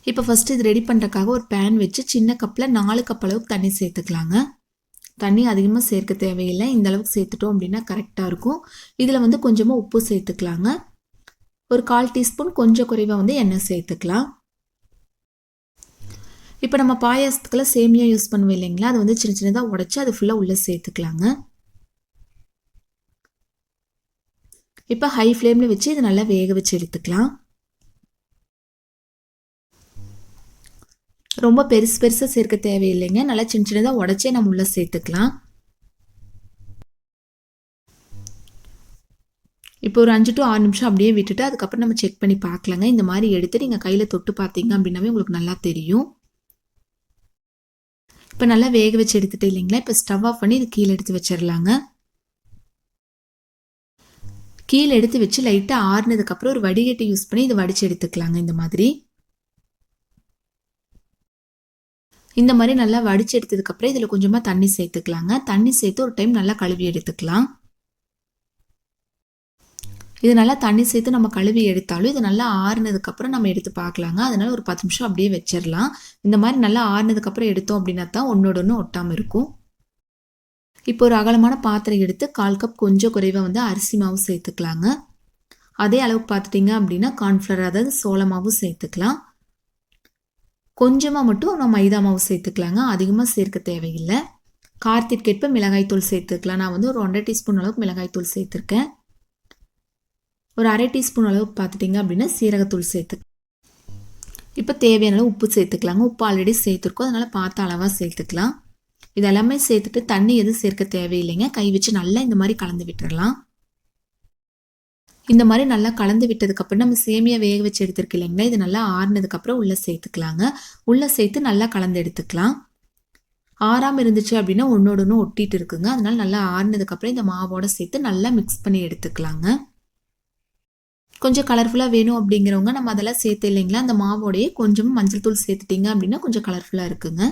இப்போ ஃபஸ்ட்டு இது ரெடி பண்ணுறதுக்காக ஒரு பேன் வச்சு சின்ன கப்பில் 4 கப் அளவுக்கு தண்ணி சேர்த்துக்கலாங்க. தண்ணி அதிகமாக சேர்க்க தேவையில்லை. இந்த அளவுக்கு சேர்த்துட்டோம் அப்படின்னா கரெக்டாக இருக்கும். இதில் வந்து கொஞ்சமாக உப்பு சேர்த்துக்கலாங்க. ஒரு 1/4 டீஸ்பூன் கொஞ்சம் குறைவாக வந்து எண்ணெய் சேர்த்துக்கலாம். இப்போ நம்ம பாயாசத்துக்கெல்லாம் சேமியா யூஸ் பண்ணுவோம் இல்லைங்களா, அது வந்து சின்ன சின்னதாக உடச்சி அது ஃபுல்லாக உள்ளே சேர்த்துக்கலாங்க. இப்போ ஹை ஃப்ளேமில் வச்சு இதை நல்லா வேக வச்சு எடுத்துக்கலாம். ரொம்ப பெருசாக சேர்க்க தேவையில்லைங்க. நல்லா சின்ன சின்னதாக உடச்சே நம்ம உள்ளே சேர்த்துக்கலாம். இப்போ ஒரு 5 to 6 நிமிஷம் அப்படியே விட்டுட்டு அதுக்கப்புறம் நம்ம செக் பண்ணி பார்க்கலாங்க. இந்த மாதிரி எடுத்து நீங்கள் கையில் தொட்டு பார்த்தீங்க அப்படின்னாவே உங்களுக்கு நல்லா தெரியும். இப்போ நல்லா வேக வச்சு எடுத்துட்டு இல்லைங்களா, இப்போ ஸ்டவ் ஆஃப் பண்ணி இது கீழே எடுத்து வச்சிடலாங்க. கீழே எடுத்து வச்சு லைட்டாக ஆறுனதுக்கப்புறம் ஒரு வடிகட்டி யூஸ் பண்ணி இதை வடித்து எடுத்துக்கலாங்க. இந்த மாதிரி நல்லா வடித்து எடுத்ததுக்கப்புறம் இதில் கொஞ்சமாக தண்ணி சேர்த்துக்கலாங்க. தண்ணி சேர்த்து ஒரு டைம் நல்லா கழுவி எடுத்துக்கலாம். இது நல்லா தண்ணி சேர்த்து நம்ம கழுவி எடுத்தாலும் இது நல்லா ஆறுனதுக்கப்புறம் நம்ம எடுத்து பார்க்கலாங்க. அதனால ஒரு 10 நிமிஷம் அப்படியே வச்சிடலாம். இந்த மாதிரி நல்லா ஆறுனதுக்கப்புறம் எடுத்தோம் அப்படின்னா தான் ஒன்றோட ஒன்று ஒட்டாமல் இருக்கும். இப்போ ஒரு அகலமான பாத்திரம் எடுத்து 1/4 கப் கொஞ்சம் குறைவாக வந்து அரிசி மாவு சேர்த்துக்கலாங்க. அதே அளவுக்கு பார்த்துட்டிங்க அப்படின்னா கார்ன்ஃப்ளவர் அதாவது சோள மாவும் சேர்த்துக்கலாம். கொஞ்சமாக மட்டும் நம்ம மைதா மாவு சேர்த்துக்கலாங்க. அதிகமாக சேர்க்க தேவையில்லை. காரத்திற்கேற்ப மிளகாய்த்தூள் சேர்த்துக்கலாம். நான் வந்து ஒரு 1/2 டீஸ்பூன் அளவுக்கு மிளகாய்த்தூள் சேர்த்துருக்கேன். ஒரு 1/2 டீஸ்பூன் அளவுக்கு பார்த்துட்டிங்க அப்படின்னா சீரகத்தூள் இப்போ தேவையான அளவு உப்பு சேர்த்துக்கலாங்க. உப்பு ஆல்ரெடி சேர்த்துருக்கோம், அதனால் பார்த்து அளவாக சேர்த்துக்கலாம். இதெல்லாமே சேர்த்துட்டு தண்ணி எதுவும் சேர்க்க தேவையில்லைங்க. கை வச்சு நல்லா இந்த மாதிரி கலந்து விட்டுறலாம். இந்த மாதிரி நல்லா கலந்து விட்டதுக்கப்புறம் நம்ம சேமியா வேக வச்சு எடுத்துருக்கு இல்லைங்களா, இது நல்லா ஆறுனதுக்கப்புறம் உள்ளே சேர்த்துக்கலாங்க. உள்ளே சேர்த்து நல்லா கலந்து எடுத்துக்கலாம். ஆறாமல் இருந்துச்சு அப்படின்னா ஒன்றோட ஒன்று ஒட்டிட்டு இருக்குங்க. அதனால நல்லா ஆறுனதுக்கப்புறம் இந்த மாவோட சேர்த்து நல்லா மிக்ஸ் பண்ணி எடுத்துக்கலாங்க. கொஞ்சம் கலர்ஃபுல்லாக வேணும் அப்படிங்கிறவங்க நம்ம அதெல்லாம் சேர்த்து இல்லைங்களா, அந்த மாவோடையே கொஞ்சம் மஞ்சள் தூள் சேர்த்துட்டிங்க அப்படின்னா கொஞ்சம் கலர்ஃபுல்லாக இருக்குங்க.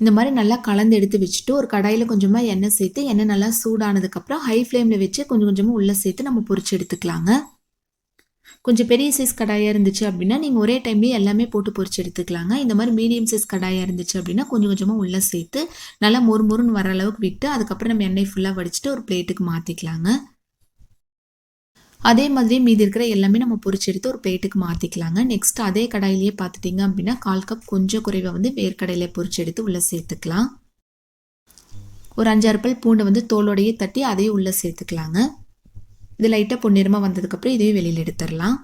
இந்த மாதிரி நல்லா கலந்து எடுத்து வச்சுட்டு ஒரு கடாயில் கொஞ்சமாக எண்ணெய் சேர்த்து எண்ணெய் நல்லா சூடானதுக்கப்புறம் ஹை ஃப்ளேமில் வச்சு கொஞ்சம் கொஞ்சமாக உள்ளே சேர்த்து நம்ம பொரிச்சு எடுத்துக்கலாங்க. கொஞ்சம் பெரிய சைஸ் கடாயாக இருந்துச்சு அப்படின்னா நீங்கள் ஒரே டைம்லேயே எல்லாமே போட்டு பொரிச்சு எடுத்துக்கலாங்க. இந்த மாதிரி மீடியம் சைஸ் கடாயாக இருந்துச்சு அப்படின்னா கொஞ்சம் கொஞ்சமாக உள்ளே சேர்த்து நல்லா மொறுமொறுன்னு வர அளவுக்கு விட்டு அதுக்கப்புறம் நம்ம எண்ணெய் ஃபுல்லாக வடிச்சிட்டு ஒரு பிளேட்டுக்கு மாற்றிக்கலாங்க. அதே மாதிரி மீதி இருக்கிற எல்லாமே நம்ம பொரிச்சு எடுத்து ஒரு பிளேட்டுக்கு மாற்றிக்கலாங்க. நெக்ஸ்ட் அதே கடாயிலேயே பார்த்துட்டிங்க அப்படின்னா 1/4 கப் கொஞ்சம் குறைவாக வந்து வேர்க்கடையில பொரிச்சு எடுத்து உள்ளே சேர்த்துக்கலாம். ஒரு 5-6 பல் பூண்டை வந்து தோலோடையே தட்டி அதையும் உள்ளே சேர்த்துக்கலாங்க. இது லைட்டாக பொன்னிறமாக வந்ததுக்கப்புறம் இதையும் வெளியில் எடுத்துடலாம்.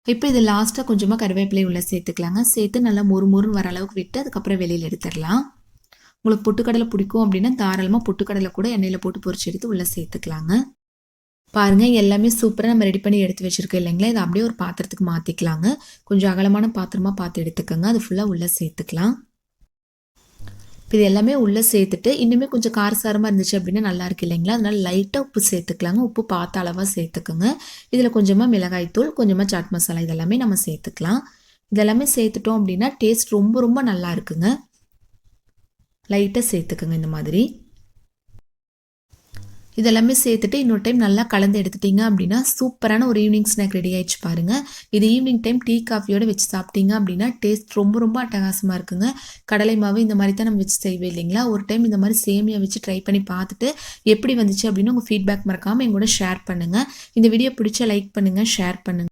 இப்போ இது லாஸ்ட்டாக கொஞ்சமாக கருவேப்பிலை உள்ளே சேர்த்துக்கலாங்க. சேர்த்து நல்லா மொறுமொறுன்னு வர அளவுக்கு விட்டு அதுக்கப்புறம் வெளியில் எடுத்துடலாம். உங்களுக்கு பொட்டுக்கடலை பிடிக்கும் அப்படின்னா தாராளமாக பொட்டுக்கடலை கூட எண்ணெயில் போட்டு பொரிச்சு எடுத்து உள்ளே சேர்த்துக்கலாங்க. பாருங்கள், எல்லாமே சூப்பராக நம்ம ரெடி பண்ணி எடுத்து வச்சுருக்கோம் இல்லைங்களா, இதை அப்படியே ஒரு பாத்திரத்துக்கு மாற்றிக்கலாங்க. கொஞ்சம் அகலமான பாத்திரமாக பார்த்து எடுத்துக்கோங்க. அது ஃபுல்லாக உள்ளே சேர்த்துக்கலாம். இப்போ இது எல்லாமே உள்ளே சேர்த்துட்டு இன்னுமே கொஞ்சம் காரசாரமாக இருந்துச்சு அப்படின்னா நல்லா இருக்கு இல்லைங்களா, அதனால லைட்டாக உப்பு சேர்த்துக்கலாங்க. உப்பு பார்த்த அளவாக சேர்த்துக்கோங்க. இதில் கொஞ்சமாக மிளகாய்த்தூள், கொஞ்சமாக சாட் மசாலா இதெல்லாமே நம்ம சேர்த்துக்கலாம். இதெல்லாமே சேர்த்துட்டோம் அப்படின்னா டேஸ்ட் ரொம்ப ரொம்ப நல்லா இருக்குங்க. லைட்டாக சேர்த்துக்கோங்க. இந்த மாதிரி இதெல்லாமே சேர்த்துட்டு இன்னொரு டைம் நல்லா கலந்து எடுத்துட்டிங்க அப்படின்னா சூப்பரான ஒரு ஈவினிங் ஸ்நாக் ரெடி ஆயிடுச்சு பாருங்கள். இது ஈவினிங் டைம் டீ காஃபியோடு வச்சு சாப்பிட்டீங்க அப்படின்னா டேஸ்ட் ரொம்ப ரொம்ப அட்டகாசமாக இருக்குங்க. கடலை மாவு இந்த மாதிரி தான் நம்ம வச்சு செய்வோம் இல்லைங்களா, ஒரு டைம் இந்த மாதிரி சேமியா வச்சு ட்ரை பண்ணி பார்த்துட்டு எப்படி வந்துச்சு அப்படின்னு உங்கள் ஃபீட்பேக் மறக்காமல் எங்களோட ஷேர் பண்ணுங்கள். இந்த வீடியோ பிடிச்ச லைக் பண்ணுங்கள், ஷேர் பண்ணுங்கள்.